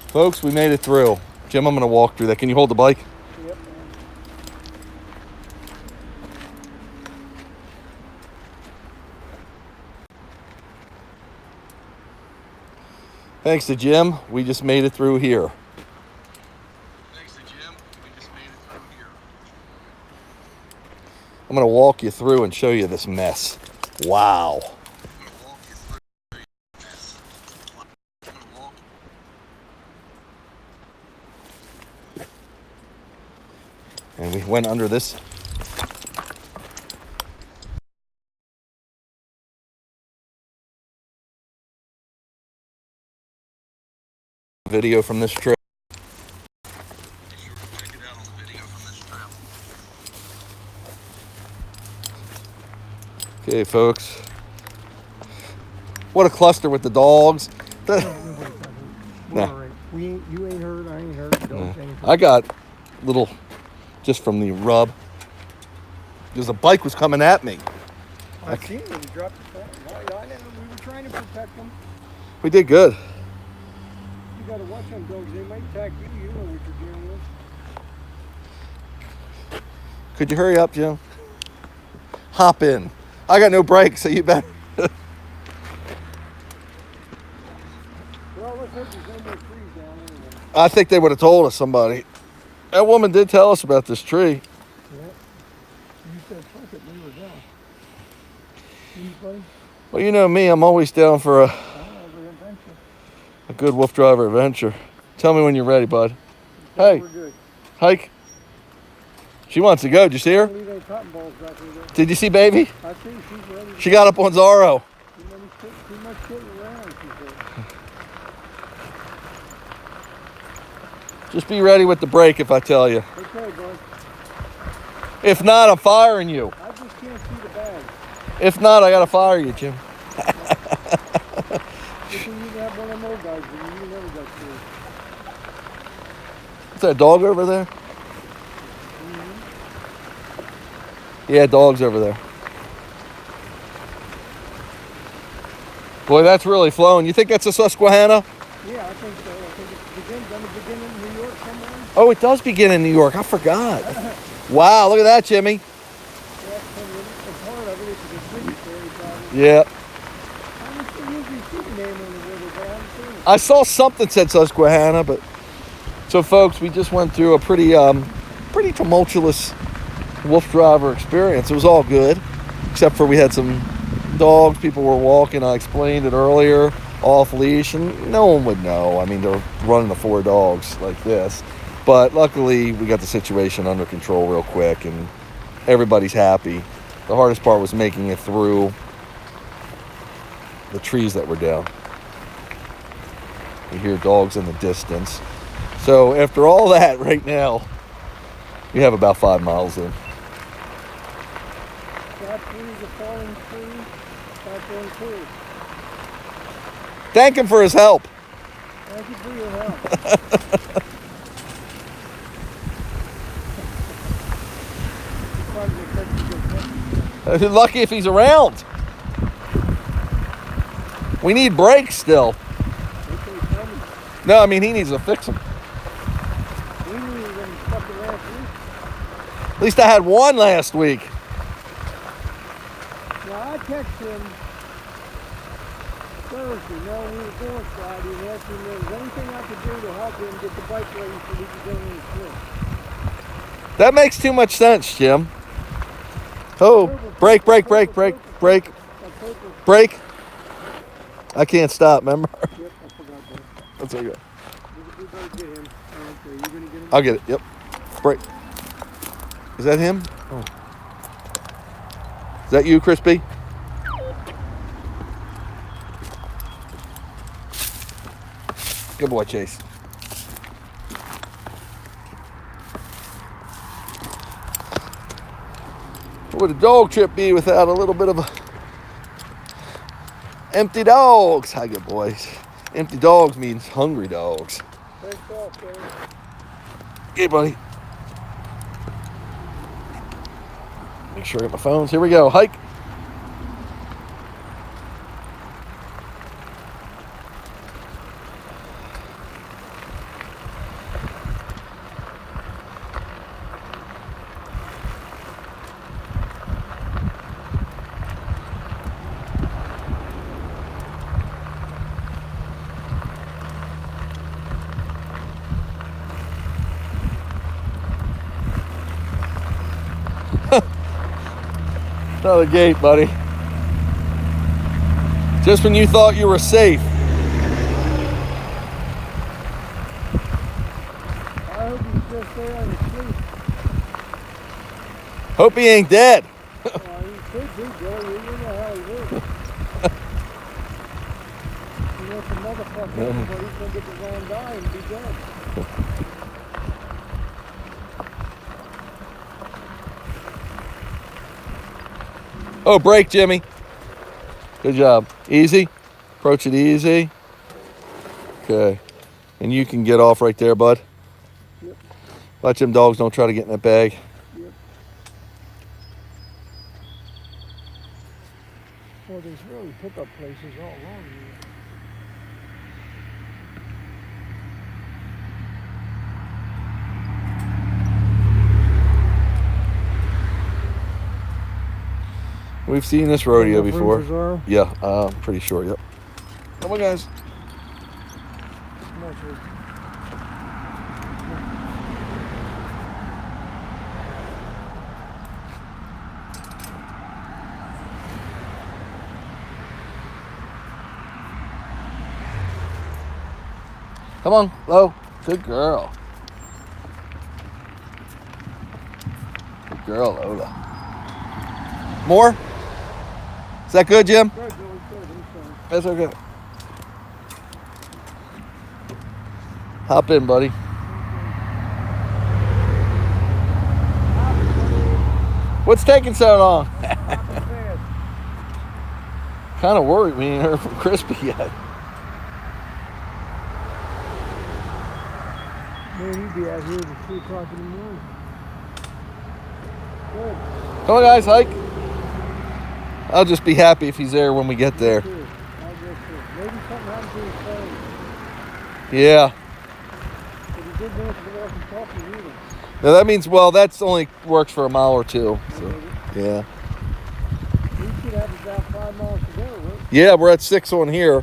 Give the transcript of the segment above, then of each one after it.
Folks, we made it through. Jim, I'm going to walk through that. Can you hold the bike? Yep. Thanks to Jim, we just made it through here. I'm going to walk you through and show you this mess. Wow. And we went under this video from this trip. Okay, folks. What a cluster with the dogs. Nah. You ain't hurt, I ain't hurt. Dogs ain't hurt. I got little, just from the rub, because the bike was coming at me. I seen him. He dropped the phone. I know. We were trying to protect him. We did good. You got to watch them dogs. They might attack you. You know what you're dealing with. Could you hurry up, Jim? Hop in. I got no brakes, so you better. Well, let's hope there's no more trees down anyway. I think they would have told us, somebody. That woman did tell us about this tree. Yeah. You said, fuck it, we were down. Anybody? Well, you know me, I'm always down for a good wolf driver adventure. Tell me when you're ready, bud. Hey, we're good. hike. She wants to go. Did you see her? Did you see baby? I see she's ready. She got up on Zorro. Too much sitting around, she said. Just be ready with the brake if I tell you. Okay, bud. If not, I'm firing you. I just can't see the bag. If not, I gotta fire you, Jim. You can even have one of them old guys, but you never got through. Is that a dog over there? Mm-hmm. Yeah, dog's over there. Boy, that's really flowing. You think that's a Susquehanna? Yeah, I think so. I think it's gonna begin in New York somewhere. Oh, it does begin in New York. I forgot. Wow, look at that, Jimmy. Yeah, it's part of it. It's a tributary, probably. Yeah. I usually see the name on the river, but I haven't seen it. I saw something said Susquehanna, but so folks, we just went through a pretty tumultuous wolf driver experience. It was all good, except for we had some dogs. People were walking. I explained it earlier, off leash, and no one would know. I mean, they're running the 4 dogs like this, but luckily we got the situation under control real quick, and everybody's happy. The hardest part was making it through the trees that were down. You hear dogs in the distance. So after all that, right now, we have about 5 miles in. That tree's a falling tree. That's one too. Thank him for his help. Thank you for your help. Lucky if he's around. We need brakes still. No, I mean, he needs to fix them. We knew he was going to fuck it last week. At least I had one last week. Now, I texted him Thursday. No, we were going Friday and asked him if there was anything I could do to help him get the bike ready so we could go in the swim. That makes too much sense, Jim. Oh, brake. I can't stop, remember? Yep, I forgot that. That's okay. We better get him. Okay, you gonna get him? I'll get it, yep. Brake. Is that him? Oh. Is that you, Crispy? Good boy, Chase. What would a dog trip be without a little bit of empty dogs? Hi, good boys. Empty dogs means hungry dogs. Thanks off, Barry. Okay, buddy. Make sure I get my phones. Here we go. Hike. Another gate, buddy. Just when you thought you were safe. I hope he's just there on the sleep. Hope he ain't dead. He could be, Joe. You know how he is. He wants a motherfucker, but he's going to get the wrong guy and be dead. Oh, brake, Jimmy. Good job. Easy. Approach it easy. Okay. And you can get off right there, bud. Yep. Watch them dogs don't try to get in that bag. Yep. Well, there's really pickup places all along here. We've seen this rodeo Enough room before. for Zorro? Yeah, I'm pretty sure, yep. Come on, guys. Come on, sir. Come on, Lo. Good girl. Good girl, Lola. More? Is that good, Jim? Good, Joey, good. He's fine. That's okay. Hop in, buddy. What's taking so long? Kind of worried we ain't heard from Crispy yet. Man, he'd be out here at 3 o'clock in the morning. Good. Come on, guys, hike. I'll just be happy if he's there when we get there. I'll go too. Maybe something happened to his phone. Yeah. But he did manage to walk and talk to you. Now that means, well, that's only works for a mile or two. So, yeah. We should have about 5 miles to go, right? Yeah, we're at 6 on here.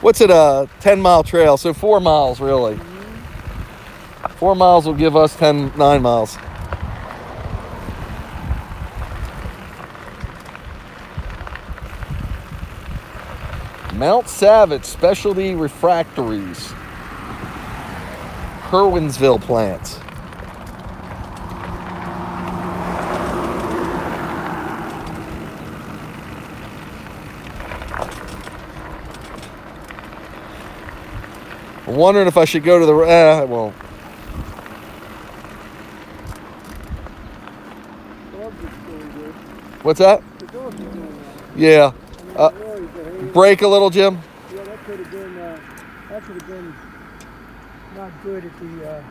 What's it, a 10-mile trail? So 4 miles, really. Mm-hmm. 4 miles will give us 9 miles. Mount Savage Specialty Refractories. Herwinsville plants. I'm wondering if I should go to the... I won't. Dogs are still good. What's that? The dogs are doing that. Yeah. I mean, really behaved. Brake a little, Jim. Yeah, that could have been not good at the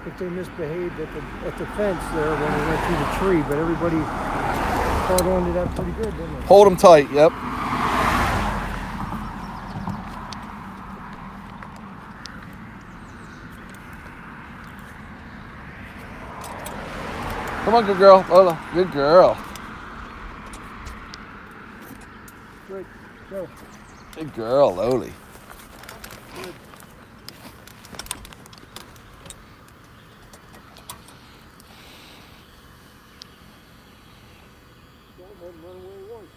if they misbehaved at the fence there when they went through the tree. But everybody caught on to that pretty good, didn't they? Hold them tight, yep. Come on, good girl. Lola, good girl. Good. Go. Good girl, Loli. Good. Don't let him run away once.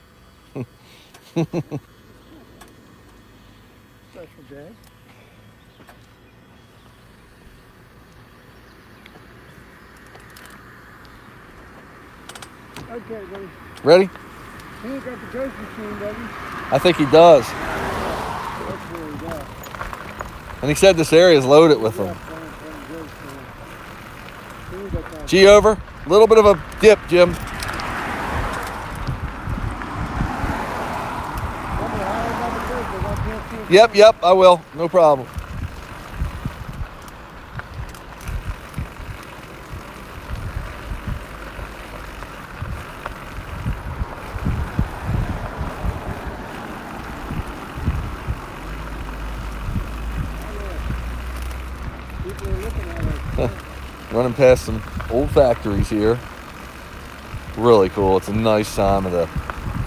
Special day. Okay, buddy. Ready? He ain't got the ghost machine, does he? I think he does. That's where he got. And he said this area is loaded with Yeah, them. playing ghost machine. He ain't got that. G over. A little bit of a dip, Jim. Yep, I will. No problem. People are looking at us. Running past some old factories here. Really cool. It's a nice time of the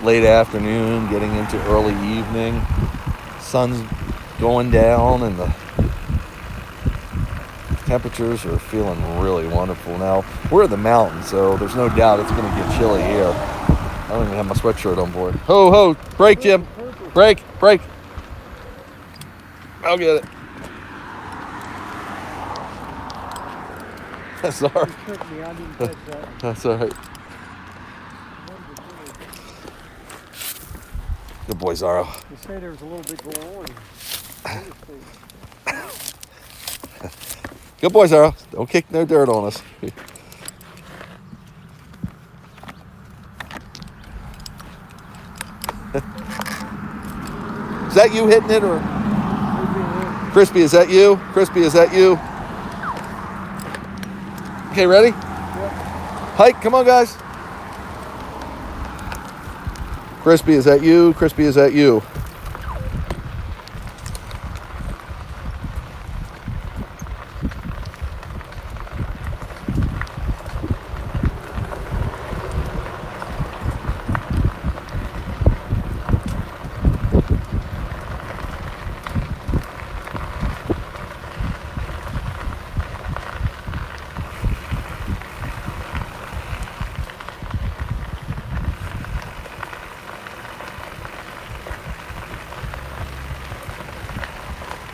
late afternoon, getting into early evening. Sun's going down and the temperatures are feeling really wonderful. Now, we're in the mountains, so there's no doubt it's going to get chilly here. don't even have my sweatshirt on board. Ho, ho. Break, Jim. Break, break. I'll get it. That's all right. You tricked me. I didn't catch that. That's all right. Good boy, Zaro. You say there was a little bit going on. Good boy, Zaro. Don't kick no dirt on us. Is that you hitting it, or Crispy? Is that you? Crispy, is that you? Okay, ready? Yep. Hike, come on, guys. Crispy, is that you? Crispy, is that you?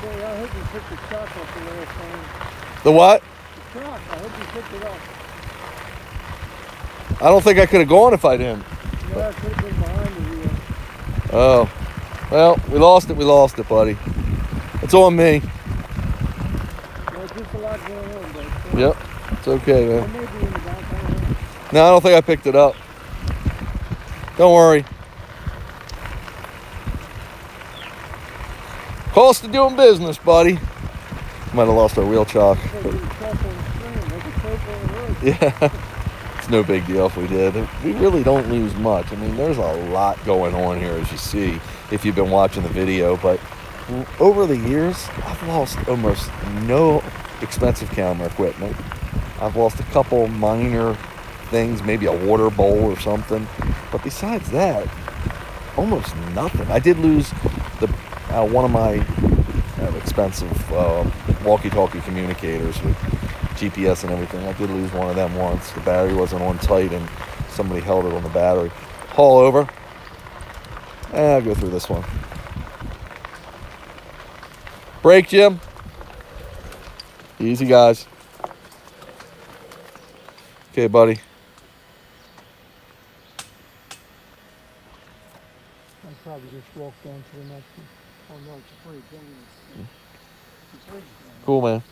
Boy, I hope you picked the truck up the last time. The what? The truck, I hope you picked it up. I don't think I could have gone if I didn't. Yeah, I could have been behind the wheel. Oh. Well, we lost it, buddy. It's on me. There's just a lot going on, but Yep. It's okay, it man. may be in the background. No, I don't think I picked it up. Don't worry. Cost of doing business, buddy. Might have lost our wheel chock. So you can step on the screen, make a tape on the road. Yeah. It's no big deal if we did. We really don't lose much. I mean, there's a lot going on here, as you see, if you've been watching the video. But over the years, I've lost almost no expensive camera equipment. I've lost a couple minor things, maybe a water bowl or something. But besides that, almost nothing. I did lose one of my expensive walkie-talkie communicators with GPS and everything. I did lose one of them once. The battery wasn't on tight and somebody held it on the battery. Haul over. I'll go through this one. Brake, Jim. Easy, guys. Okay, buddy. I'll probably just walk down to the next one. Oh no, it's free. It's free. Cool, man.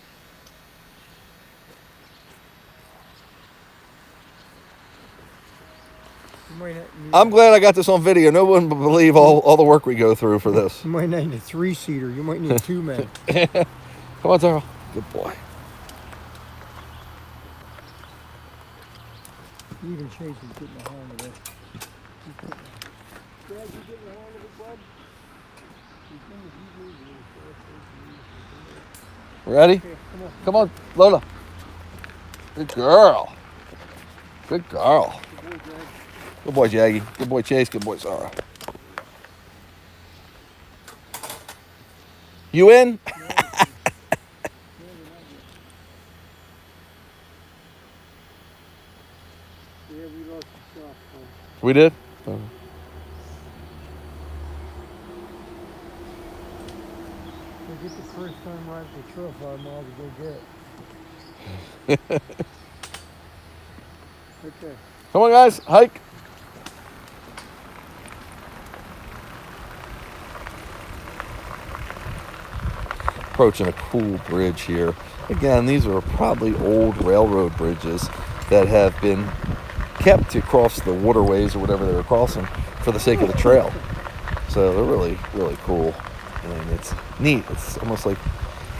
You might not need I'm glad I got this on video. No one would believe all the work we go through for this. You might need a 3-seater. You might need 2 men. Come on, Taro. Good boy. Even Chase is getting the hang of this. Dad, you getting the hang of it, bud? Ready? Okay, come on. Come on, Lola. Good girl. Good girl. Good boy, Dad. Good boy, Jaggy. Good boy, Chase. Good boy, Zara. You in? Yeah, we lost the shop. We did? I get the first time right the truck, I might as well go get it. Okay. Come on, guys. Hike. Approaching a cool bridge here. Again, these are probably old railroad bridges that have been kept to cross the waterways or whatever they were crossing for the sake of the trail. So they're really, really cool. And it's neat. It's almost like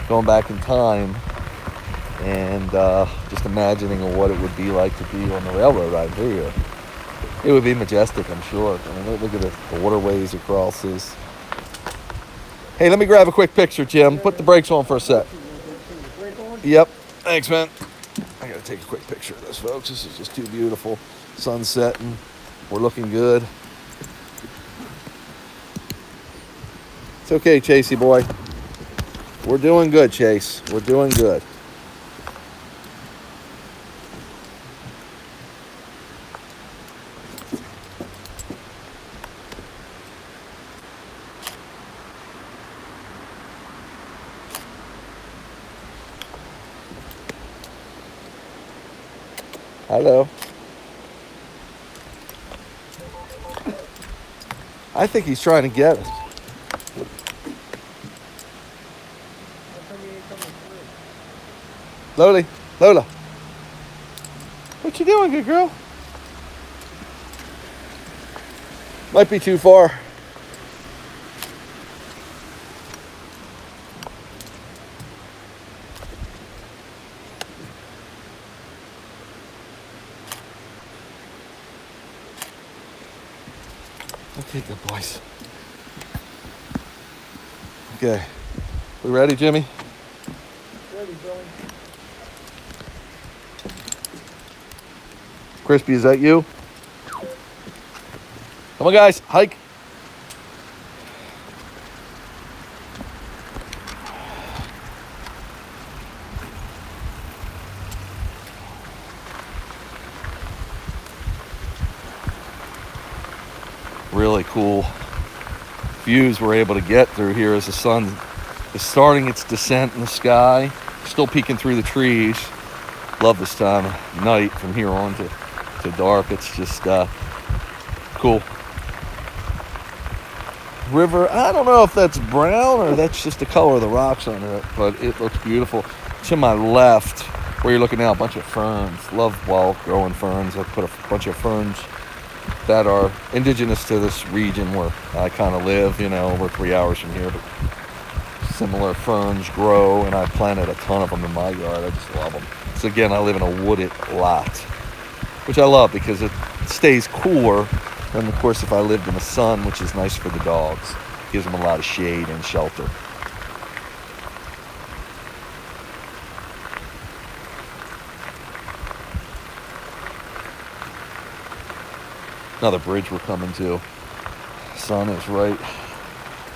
going back in time and just imagining what it would be like to be on the railroad ride through here. It would be majestic, I'm sure. I mean, look at the waterways across this. Hey, let me grab a quick picture, Jim. Put the brakes on for a sec. Yep. Thanks, man. I got to take a quick picture of this, folks. This is just too beautiful. Sun's setting. We're looking good. It's okay, Chasey boy. We're doing good, Chase. We're doing good. Hello. I think he's trying to get us. How come he ain't coming through? Lola. What you doing, good girl? Might be too far. Okay, good boys. Okay. We ready, Jimmy? Ready, Billy. Crispy, is that you? Come on, guys, hike. Really cool views we're able to get through here as the sun is starting its descent in the sky, still peeking through the trees. Love this time of night from here on to dark. It's just cool. River, I don't know if that's brown or that's just the color of the rocks under it, but it looks beautiful. To my left, where you're looking now, a bunch of ferns. Love wild growing ferns. I put a bunch of ferns that are indigenous to this region where I kind of live. You know, we're 3 hours from here, but similar ferns grow, and I planted a ton of them in my yard. I just love them. So again, I live in a wooded lot, which I love because it stays cooler than, of course, if I lived in the sun, which is nice for the dogs. Gives them a lot of shade and shelter. Another bridge we're coming to. Sun is right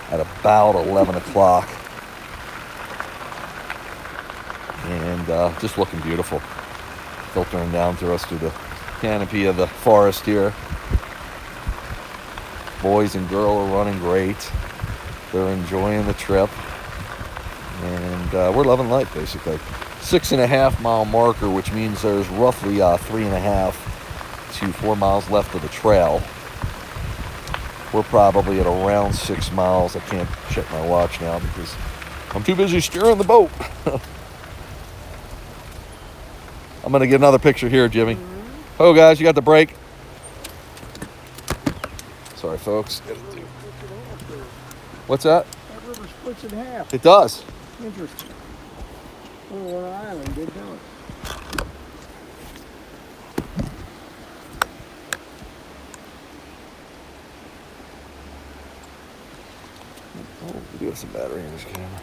at about 11 o'clock. And just looking beautiful. Filtering down through us through the canopy of the forest here. Boys and girl are running great. They're enjoying the trip. And we're loving life, basically. 6.5 mile marker, which means there's roughly 3.5 to 4 miles left of the trail. We're probably at around 6 miles. I can't check my watch now because I'm too busy steering the boat. I'm going to get another picture here, Jimmy. Mm-hmm. Oh, guys, you got the brake. Sorry, folks. What's that? That river splits in half. It does. Interesting. Oh, on an island, didn't know it. Oh, we do have some battery in this camera.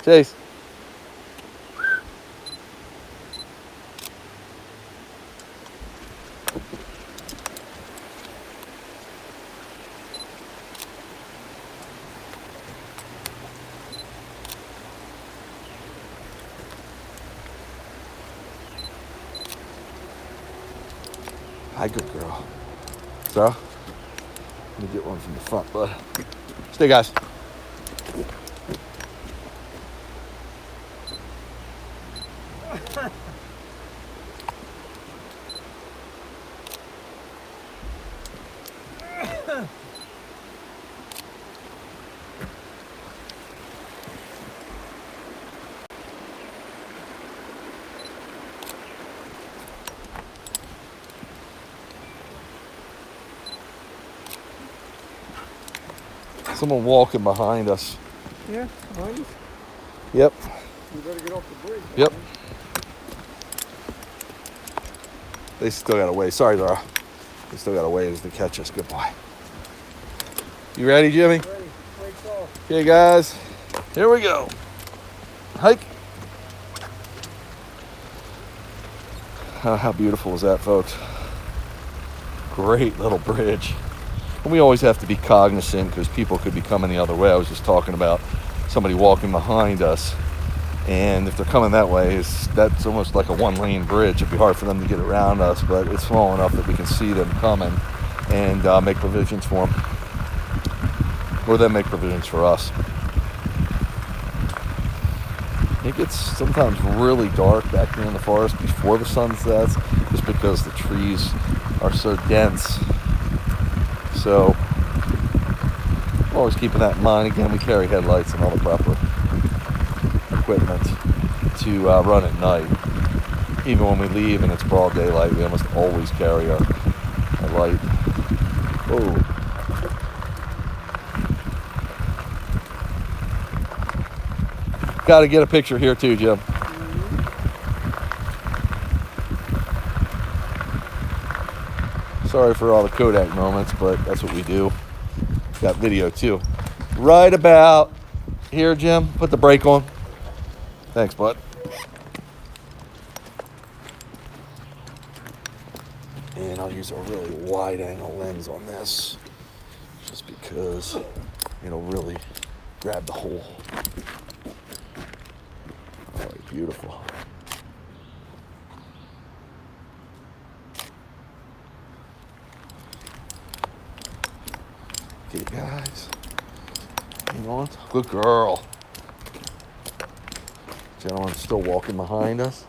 Chase. Hi, good girl. So, let me get one from the front, bud. Stay, guys. Someone walking behind us. Yeah, behind us. Yep. You better get off the bridge. Yep. They still got a ways. Sorry, Zara. They still got a ways to catch us. Good boy. You ready, Jimmy? Ready. Waits off. Okay, guys. Here we go. Hike. How beautiful is that, folks? Great little bridge. And we always have to be cognizant because people could be coming the other way. I was just talking about somebody walking behind us. And if they're coming that way, that's almost like a one-lane bridge. It'd be hard for them to get around us, but it's small enough that we can see them coming and make provisions for them. Or them make provisions for us. It gets sometimes really dark back here in the forest before the sun sets, just because the trees are so dense. So, always keeping that in mind. Again, we carry headlights and all the proper equipment to run at night. Even when we leave and it's broad daylight, we almost always carry our light. Oh. Got to get a picture here too, Jim. Sorry for all the Kodak moments, but that's what we do. Got video too. Right about here, Jim. Put the brake on. Thanks, bud. And I'll use a really wide angle lens on this, just because it'll really grab the whole. Oh, beautiful. Okay, guys. Hang on. Good girl. Gentleman's still walking behind us.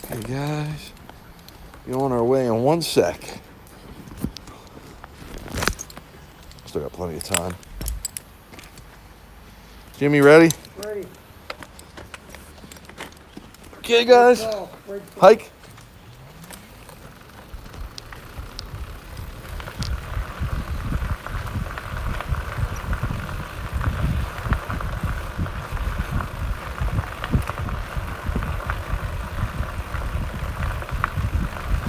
Okay, guys. Be on our way in 1 sec. Still got plenty of time. Jimmy, ready? Ready. Okay, guys. Hike.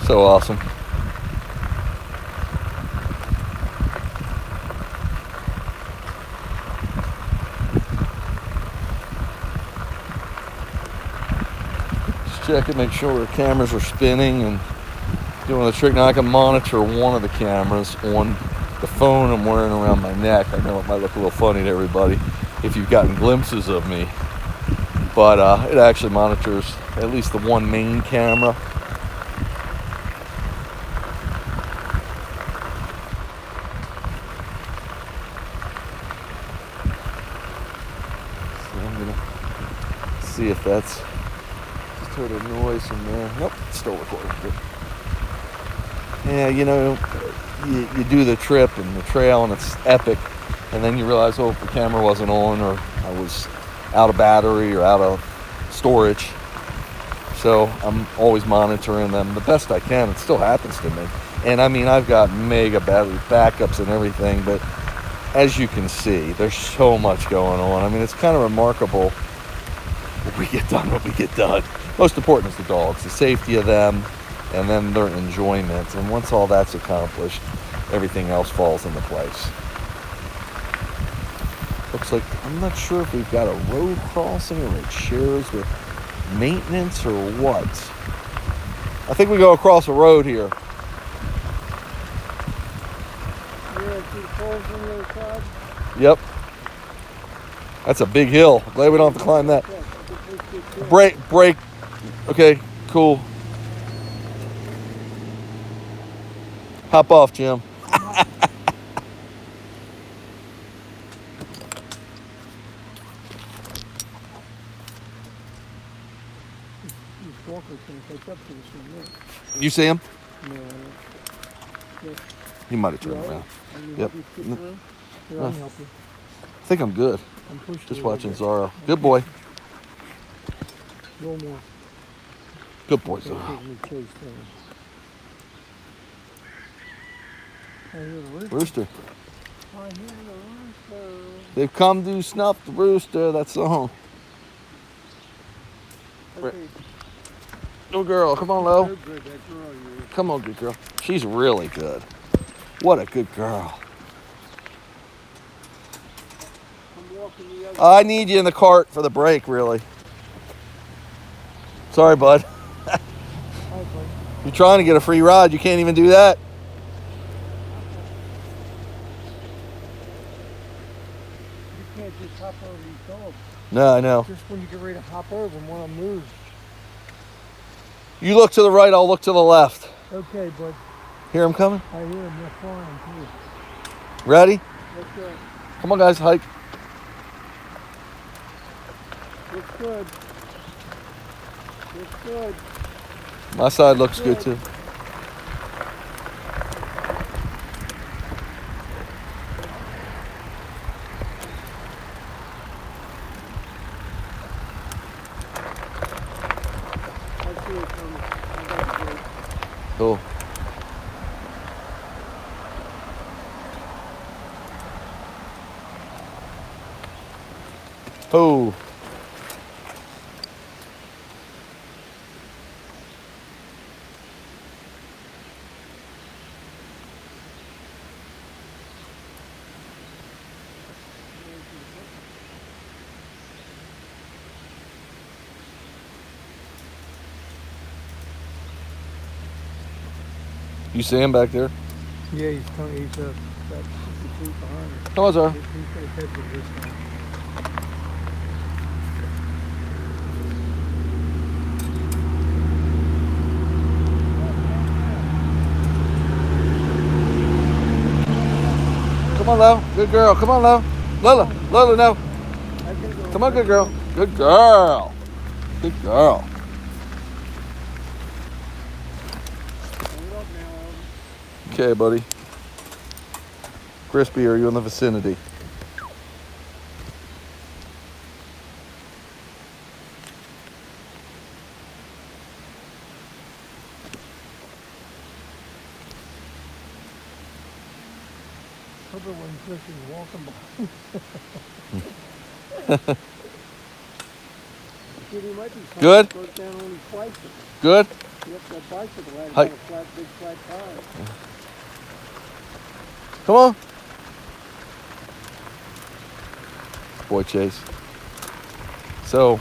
So awesome. Just check it, make sure the cameras are spinning and doing the trick. Now I can monitor one of the cameras on the phone I'm wearing around my neck. I know it might look a little funny to everybody if you've gotten glimpses of me, but it actually monitors at least the one main camera. See if that's just heard a noise from there. Nope, it's still recording. Good. Yeah, you know, you do the trip and the trail and it's epic, and then you realize, oh, the camera wasn't on, or I was out of battery or out of storage. So I'm always monitoring them the best I can. It still happens to me. And I mean, I've got mega battery backups and everything, but as you can see, there's so much going on. I mean, it's kind of remarkable. We get done what we get done. Most important is the dogs, the safety of them, and then their enjoyment. And once all that's accomplished, everything else falls into place. Looks like, I'm not sure if we've got a road crossing or it shares with maintenance or what. I think we go across a road here. Yep. That's a big hill. Glad we don't have to climb that. Break. Okay, cool. Hop off, Jim. You see him? No. He might have turned around. Yep. I think I'm good. Just watching Zara. Good boy. No more. Good boy, Zara. Rooster. They've come to snuff the rooster. That song. Good girl. Come on, Lo. Come on, good girl. She's really good. What a good girl. I need you in the cart for the break, really. Sorry, bud. You're trying to get a free ride. You can't even do that. You can't just hop over these dogs. No, I know. Just when you get ready to hop over them, want to move. You look to the right, I'll look to the left. Okay, bud. Hear him coming? I hear him. They're flying too. Ready? Let's go. Come on, guys, hike. Looks good. Looks good. My side looks good too. I see it coming. I got the gate. Cool. Oh. You see him back there? Yeah, he's coming. He's about 50 feet behind us. Come on, sir. He's going to head to this one. Come on, Lo. Good girl. Come on, Lo. Lola. Lola, no. Come on, good girl. Good girl. Good girl. Okay, buddy. Crispy, are you in the vicinity? Hope it when Chris is walking by. Dude, he might be Good? goes down only twice. Good? Yep, that bicycle had Hi. a flat, big flat tire. Come on. Boy, Chase. So,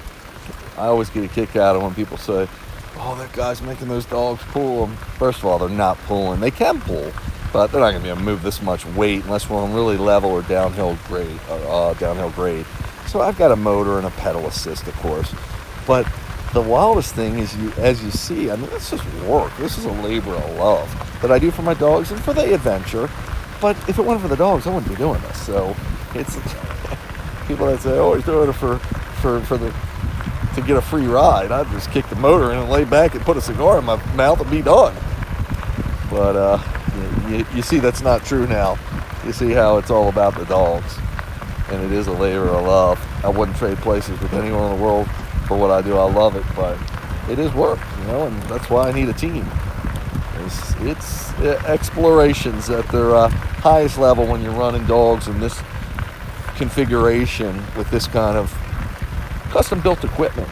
I always get a kick out of when people say, oh, that guy's making those dogs pull them. First of all, they're not pulling. They can pull, but they're not going to be able to move this much weight unless we're on really level or downhill grade. So I've got a motor and a pedal assist, of course. But the wildest thing is, as you see, I mean, this is work. This is a labor of love that I do for my dogs and for the adventure. But if it wasn't for the dogs, I wouldn't be doing this. So it's people that say, "Oh, he's doing it to get a free ride." I'd just kick the motor in and lay back and put a cigar in my mouth and be done. But you see, that's not true now. You see how it's all about the dogs, and it is a labor of love. I wouldn't trade places with anyone in the world for what I do. I love it, but it is work, and that's why I need a team. It's explorations at their highest level when you're running dogs in this configuration with this kind of custom-built equipment.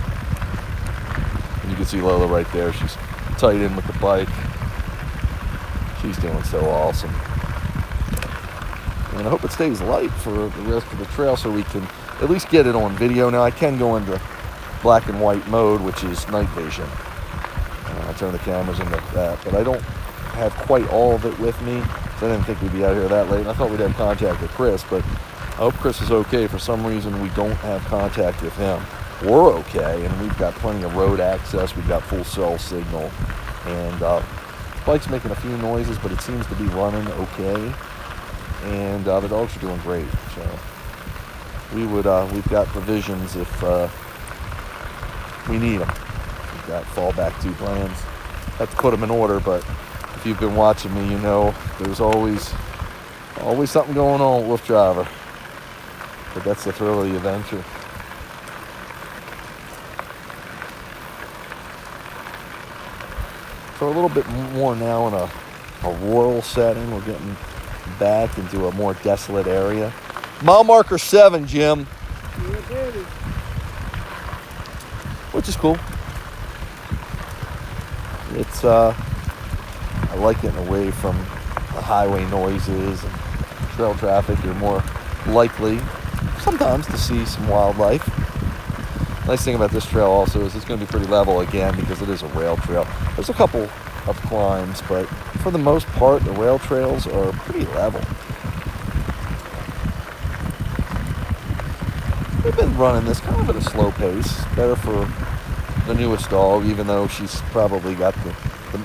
And you can see Lola right there. She's tight in with the bike. She's doing so awesome. And I hope it stays light for the rest of the trail so we can at least get it on video. Now I can go into black and white mode, which is night vision. I turn the cameras into that, but I don't have quite all of it with me. So I didn't think we'd be out here that late. And I thought we'd have contact with Chris, but I hope Chris is okay. For some reason, we don't have contact with him. We're okay, and we've got plenty of road access. We've got full cell signal, and the bike's making a few noises, but it seems to be running okay. And the dogs are doing great. So we've got provisions if we need them. We've got fallback 2 plans. Have to put them in order, but if you've been watching me, you know there's always something going on with WooFDriver. But that's the thrill of the adventure. So a little bit more now in a rural setting. We're getting back into a more desolate area. Mile marker 7, Jim. Yeah, baby. Which is cool. It's I like getting away from the highway noises and trail traffic. You're more likely sometimes to see some wildlife. Nice thing about this trail also is it's going to be pretty level again because it is a rail trail. There's a couple of climbs, but for the most part the rail trails are pretty level. We've been running this kind of at a slow pace, better for the newest dog, even though she's probably got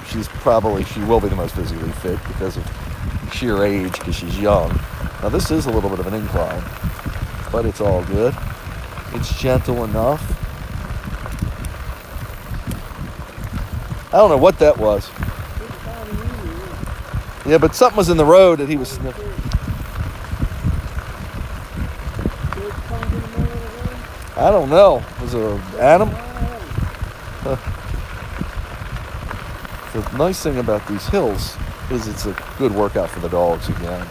she will be the most physically fit because of sheer age, because she's young. Now this is a little bit of an incline, but it's all good. It's gentle enough. I don't know what that was. Yeah, but something was in the road that he was sniffing. I don't know. Was it an animal? The nice thing about these hills is it's a good workout for the dogs again.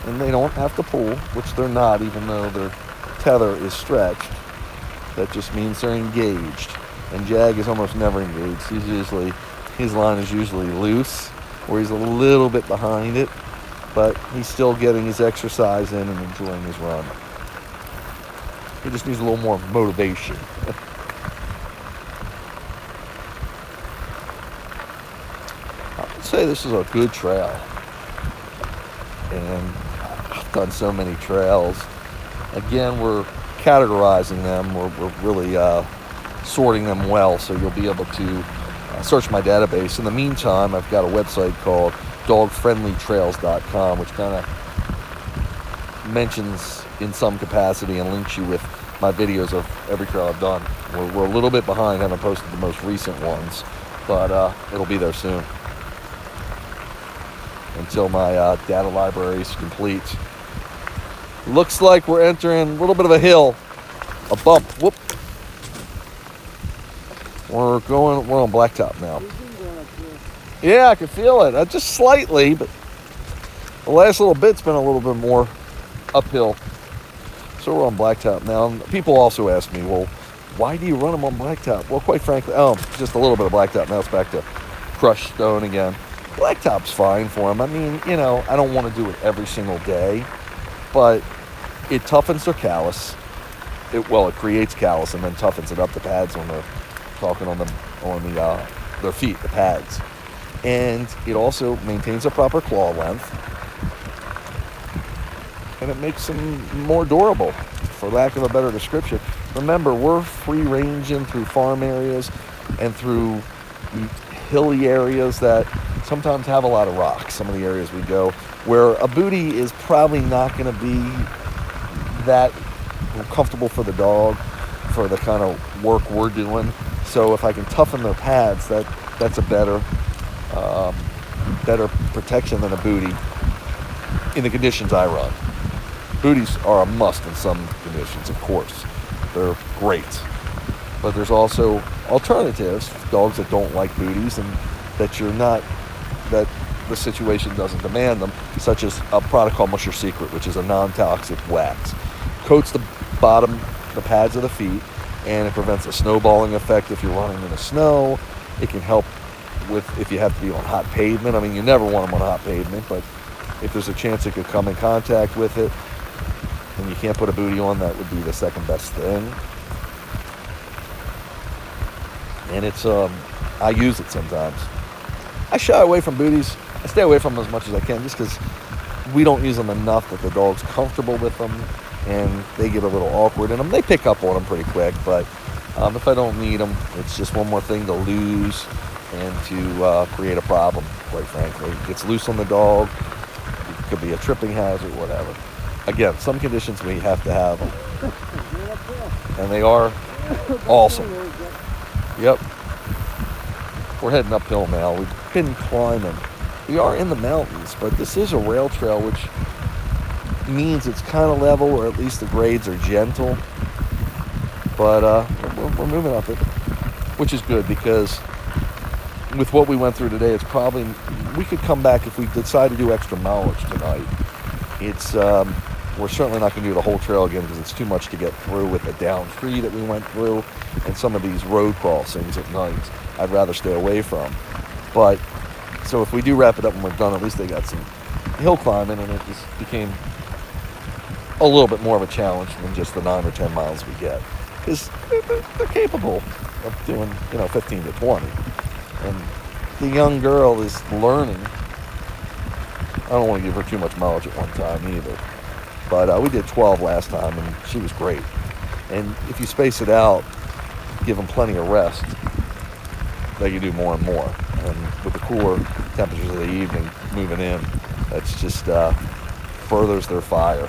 And they don't have to pull, which they're not, even though their tether is stretched. That just means they're engaged. And Jag is almost never engaged. His line is usually loose, or he's a little bit behind it, but he's still getting his exercise in and enjoying his run. He just needs a little more motivation. I would say this is a good trail. And I've done so many trails. Again, we're categorizing them. We're really sorting them well, so you'll be able to search my database. In the meantime, I've got a website called dogfriendlytrails.com, which kind of mentions in some capacity and links you with my videos of every trail I've done. We're a little bit behind, haven't posted the most recent ones, but it'll be there soon. Until my data library is complete. Looks like we're entering a little bit of a hill, a bump. Whoop. We're on blacktop now. Yeah, I can feel it. Just slightly, but the last little bit's been a little bit more uphill. So we're on blacktop now. And people also ask me, well, why do you run them on blacktop? Well, quite frankly, just a little bit of blacktop. Now it's back to crushed stone again. Blacktop's fine for them. I mean, I don't want to do it every single day, but it toughens their callus. It creates callus and then toughens it up, the pads on their talking on their feet, the pads. And it also maintains a proper claw length. And it makes them more durable, for lack of a better description. Remember, we're free-ranging through farm areas and through hilly areas that sometimes have a lot of rocks. Some of the areas we go where a booty is probably not going to be that comfortable for the dog for the kind of work we're doing. So if I can toughen their pads, that's a better protection than a booty in the conditions I run. Booties are a must in some conditions, of course. They're great. But there's also alternatives, dogs that don't like booties and that the situation doesn't demand them, such as a product called Musher Secret, which is a non-toxic wax. Coats the pads of the feet, and it prevents a snowballing effect if you're running in the snow. It can help with if you have to be on hot pavement. I mean, you never want them on hot pavement, but if there's a chance it could come in contact with it and you can't put a booty on, that would be the second best thing. And it's I use it sometimes. I shy away from booties. I stay away from them as much as I can just because we don't use them enough that the dog's comfortable with them and they get a little awkward in them. They pick up on them pretty quick, but if I don't need them, it's just one more thing to lose and to create a problem, quite frankly. It gets loose on the dog. It could be a tripping hazard, whatever. Again, some conditions we have to have them. And they are awesome. Yep. We're heading uphill now. We've been climbing. We are in the mountains, but this is a rail trail, which means it's kind of level, or at least the grades are gentle. But we're moving up it, which is good because with what we went through today, it's probably, we could come back if we decide to do extra mileage tonight. It's we're certainly not going to do the whole trail again because it's too much to get through with the down tree that we went through and some of these road crossings at night. I'd rather stay away from. But so if we do wrap it up and we're done, at least they got some hill climbing, and it just became a little bit more of a challenge than just the 9 or 10 miles we get. Because they're capable of doing, 15 to 20. And the young girl is learning. I don't want to give her too much mileage at one time either. But we did 12 last time, and she was great. And if you space it out, give them plenty of rest, they can do more and more. And with the cooler temperatures of the evening moving in, that's just furthers their fire.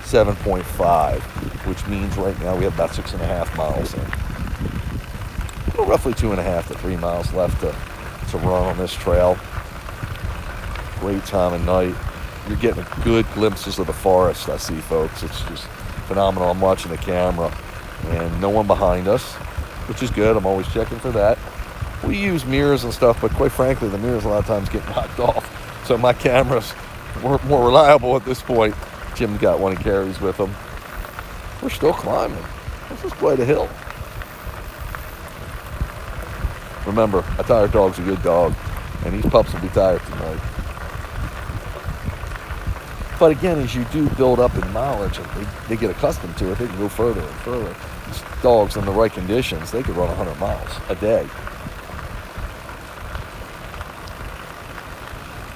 7.5, which means right now we have about 6.5 miles in. Well, roughly 2.5 to 3 miles left to run on this trail. Great time of night. You're getting good glimpses of the forest, I see, folks. It's just phenomenal. I'm watching the camera and no one behind us, which is good. I'm always checking for that. We use mirrors and stuff, but quite frankly, the mirrors a lot of times get knocked off. So my camera's more reliable at this point. Jim's got one he carries with him. We're still climbing. This is quite a hill. Remember, a tired dog's a good dog, and these pups will be tired tonight. But again, as you do build up in mileage and they get accustomed to it, they can go further and further. These dogs in the right conditions, they could run 100 miles a day.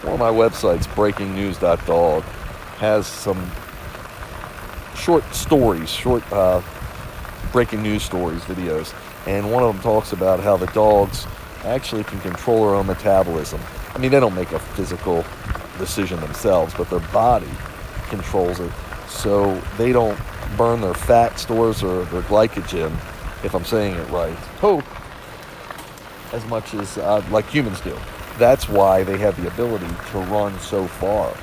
One of my websites, breakingnews.dog, has some short stories, breaking news stories, videos. And one of them talks about how the dogs actually can control their own metabolism. I mean, they don't make a physical decision themselves, but their body controls it. So they don't burn their fat stores or their glycogen, if I'm saying it right, as much as like humans do. That's why they have the ability to run so far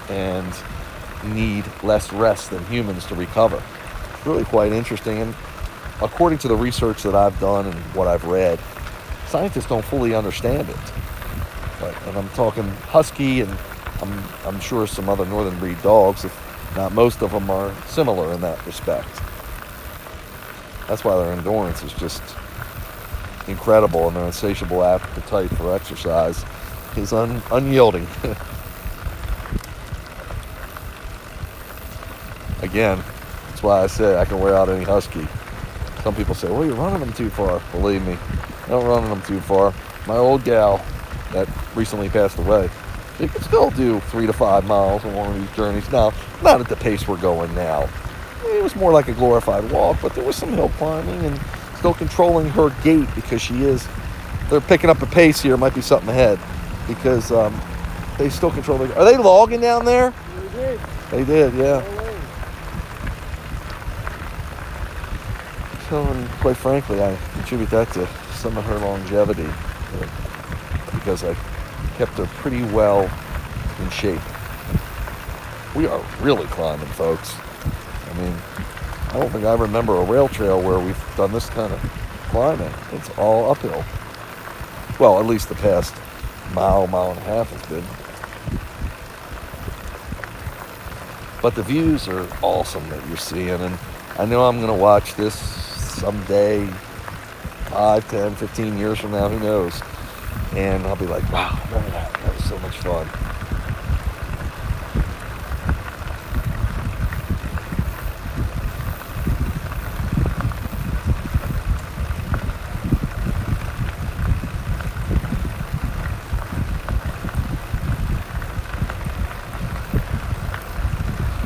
and need less rest than humans to recover. It's really quite interesting. And according to the research that I've done and what I've read, scientists don't fully understand it. And I'm talking husky, and I'm sure some other northern breed dogs, if not most of them, are similar in that respect. That's why their endurance is just incredible, and their insatiable appetite for exercise is unyielding. Again, that's why I say I can wear out any husky. Some people say, well, you're running them too far. Believe me, I don't run them too far. My old gal that recently passed away, she could still do 3 to 5 miles on one of these journeys. Now, not at the pace we're going now. It was more like a glorified walk, but there was some hill climbing and still controlling her gait, because they're picking up a pace here. Might be something ahead, because they still control are they logging down there? They did. They did, yeah. So, and quite frankly, I attribute that to some of her longevity, because I kept her pretty well in shape. We are really climbing, folks. I mean, I don't think I remember a rail trail where we've done this kind of climbing. It's all uphill. Well, at least the past mile and a half has been. But the views are awesome that you're seeing, and I know I'm going to watch this someday, 5, 10, 15 years from now, who knows, and I'll be like, wow, remember that? That was so much fun.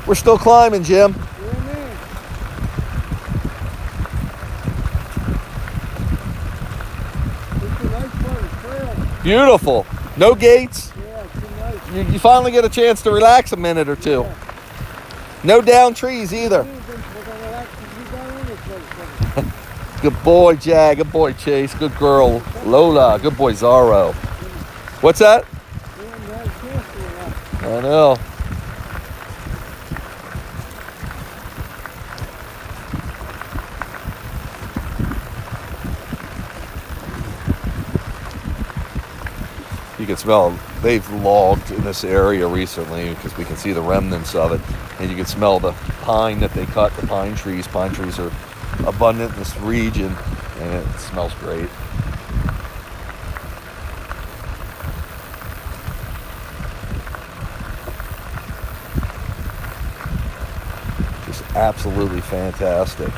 We're still climbing, Jim. Beautiful. No gates. Yeah, it's nice. You finally get a chance to relax a minute or two. Yeah. No down trees either. Good boy, Jag. Good boy, Chase. Good girl, Lola. Good boy, Zaro. What's that? I know. You can smell, they've logged in this area recently because we can see the remnants of it, and you can smell the pine that they cut, the pine trees. Pine trees are abundant in this region, and it smells great. Just absolutely fantastic.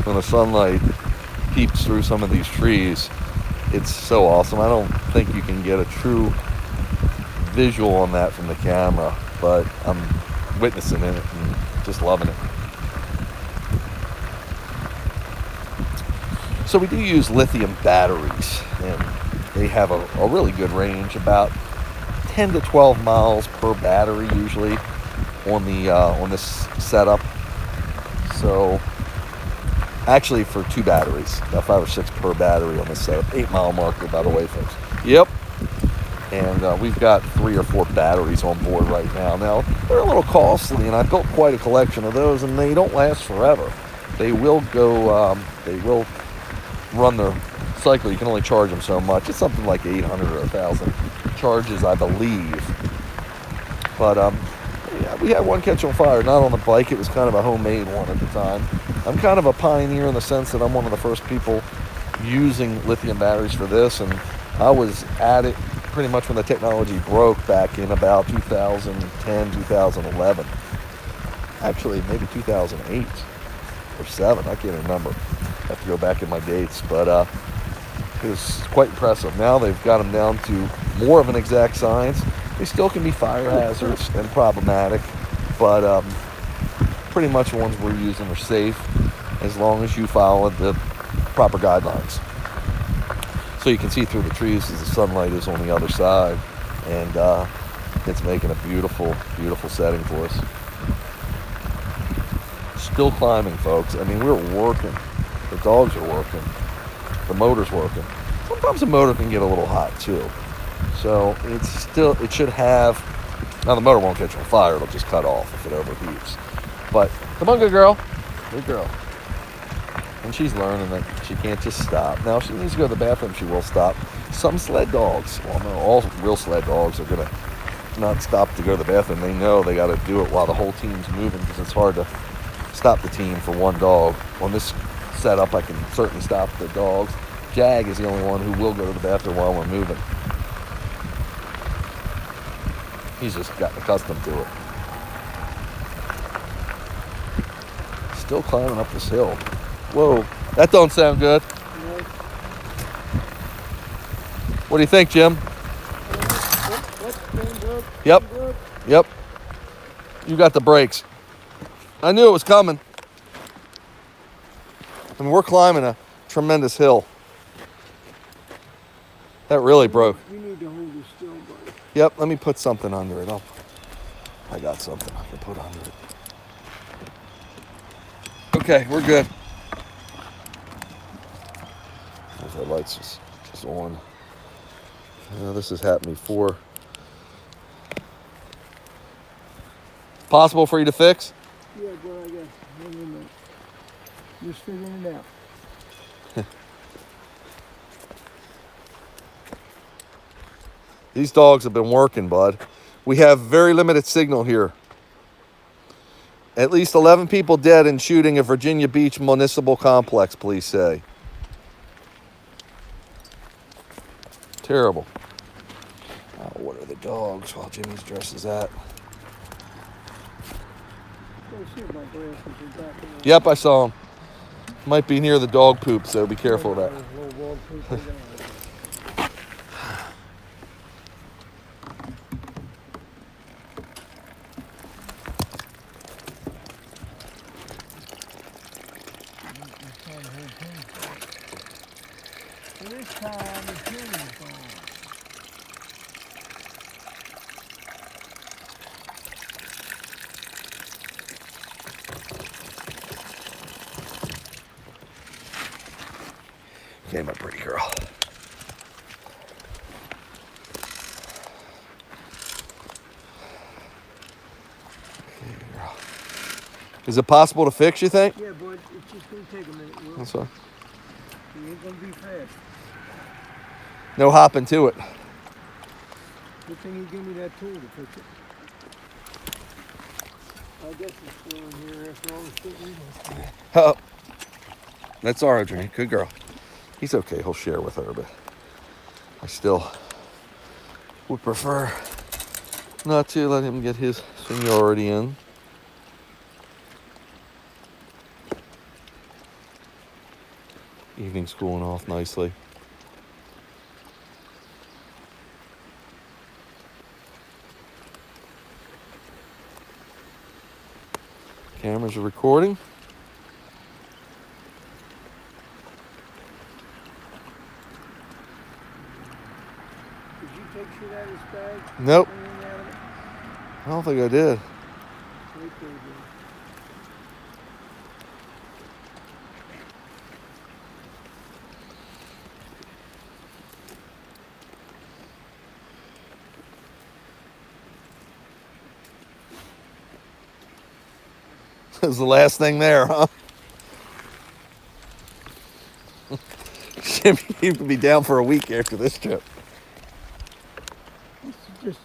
When the sunlight peeps through some of these trees, It's so awesome. I don't think you can get a true visual on that from the camera, but I'm witnessing it and just loving it. So we do use lithium batteries, and they have a really good range, about 10 to 12 miles per battery usually on this setup. So actually for 2 batteries, about 5 or 6 per battery on this setup. 8-mile marker, by the way, folks. Yep. And we've got 3 or 4 batteries on board right now. Now, they're a little costly, and I built quite a collection of those, and they don't last forever. They will run their cycle. You can only charge them so much. It's something like 800 or 1,000 charges, I believe. But yeah, we had one catch on fire, not on the bike. It was kind of a homemade one at the time. I'm kind of a pioneer in the sense that I'm one of the first people using lithium batteries for this, and I was at it pretty much when the technology broke back in about 2010, 2011. Actually, maybe 2008 or 7. I can't remember. I have to go back in my dates, but it was quite impressive. Now they've got them down to more of an exact science. They still can be fire hazards and problematic, but pretty much the ones we're using are safe as long as you follow the proper guidelines. So you can see through the trees as the sunlight is on the other side, and it's making a beautiful, beautiful setting for us. Still climbing, folks. I mean, we're working. The dogs are working. The motor's working. Sometimes the motor can get a little hot too. So it should have, now the motor won't catch on fire, it'll just cut off if it overheats. But come on, good girl. Good girl. And she's learning that she can't just stop. Now, if she needs to go to the bathroom, she will stop. Some sled dogs, well, no, all real sled dogs are going to not stop to go to the bathroom. They know they got to do it while the whole team's moving, because it's hard to stop the team for one dog. On this setup, I can certainly stop the dogs. Jag is the only one who will go to the bathroom while we're moving. He's just gotten accustomed to it. Still climbing up this hill. Whoa, that don't sound good. What do you think, Jim? Yep. Yep. You got the brakes. I knew it was coming. I mean, we're climbing a tremendous hill. That really broke. You need to hold it still, buddy. Yep, let me put something under it. I got something I can put under it. Okay, we're good. The lights just on. This has happened before. Possible for you to fix? Yeah, boy, I guess. Wait a minute. Just figuring it out. These dogs have been working, bud. We have very limited signal here. At least 11 people dead in shooting at Virginia Beach Municipal Complex, police say. Terrible. Oh, what are the dogs while Jimmy's dresses at? Yep, I saw him. Might be near the dog poop, so be careful of that. This time the tune's gone. Okay, my pretty girl. Is it possible to fix, you think? Yeah, but it's just going to take a minute, Will. That's fine. It ain't going to be fast. No hopping to it. Good thing you gave me that tool to fix it. I guess it's still in here after all the shit we went through. Oh, that's all right, Jimmy. Good girl. He's okay. He'll share with her, but I still would prefer not to let him get his seniority in. Evening's cooling off nicely. Cameras are recording. Did you take shit out of this bag? Nope. Anything out of it? I don't think I did. Right there, dude. That was the last thing there, huh? You could be down for a week after this trip. It's just,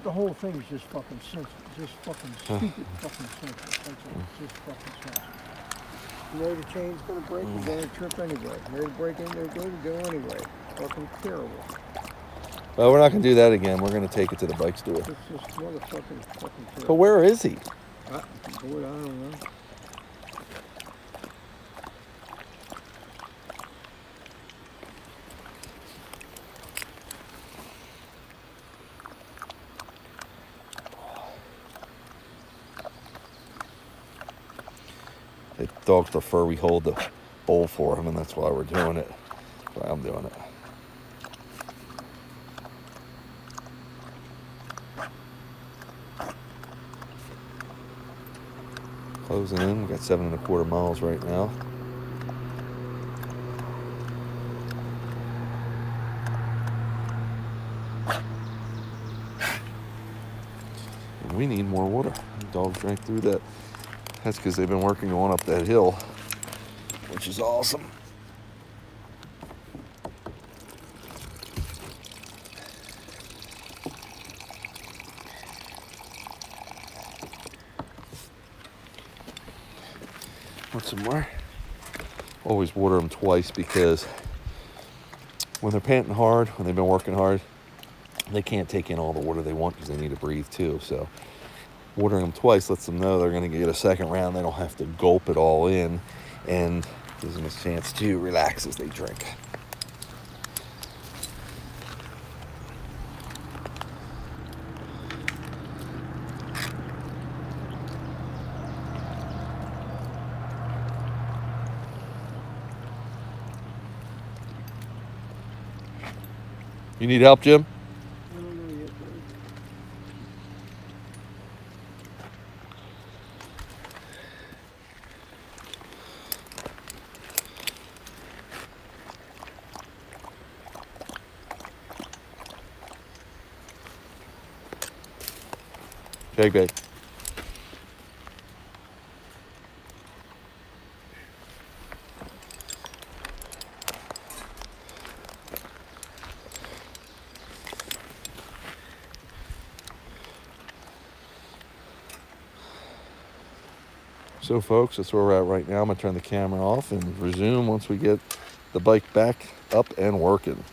the whole thing is just fucking senseless. Just fucking stupid fucking senseless. That's all. It's just fucking senseless. You know the chain's gonna break, you're gonna trip anyway. They're breaking, they're going to go anyway. It's fucking terrible. Well, we're not going to do that again. We're going to take it to the bike store. It's just motherfucking But terrible. where is he? Boy, I don't know. The dogs prefer we hold the bowl for him, and that's why we're doing it. That's why I'm doing it. Closing in. We got 7.25 miles right now. And we need more water. The dogs drank through that. That's because they've been working on up that hill, which is awesome. Want some more? Always water them twice because when they're panting hard, when they've been working hard, they can't take in all the water they want because they need to breathe too. So watering them twice lets them know they're going to get a second round. They don't have to gulp it all in, and gives them a chance to relax as they drink. You need help, Jim? I don't know yet, buddy. Shake bait. So folks, that's where we're at right now. I'm going to turn the camera off and resume once we get the bike back up and working.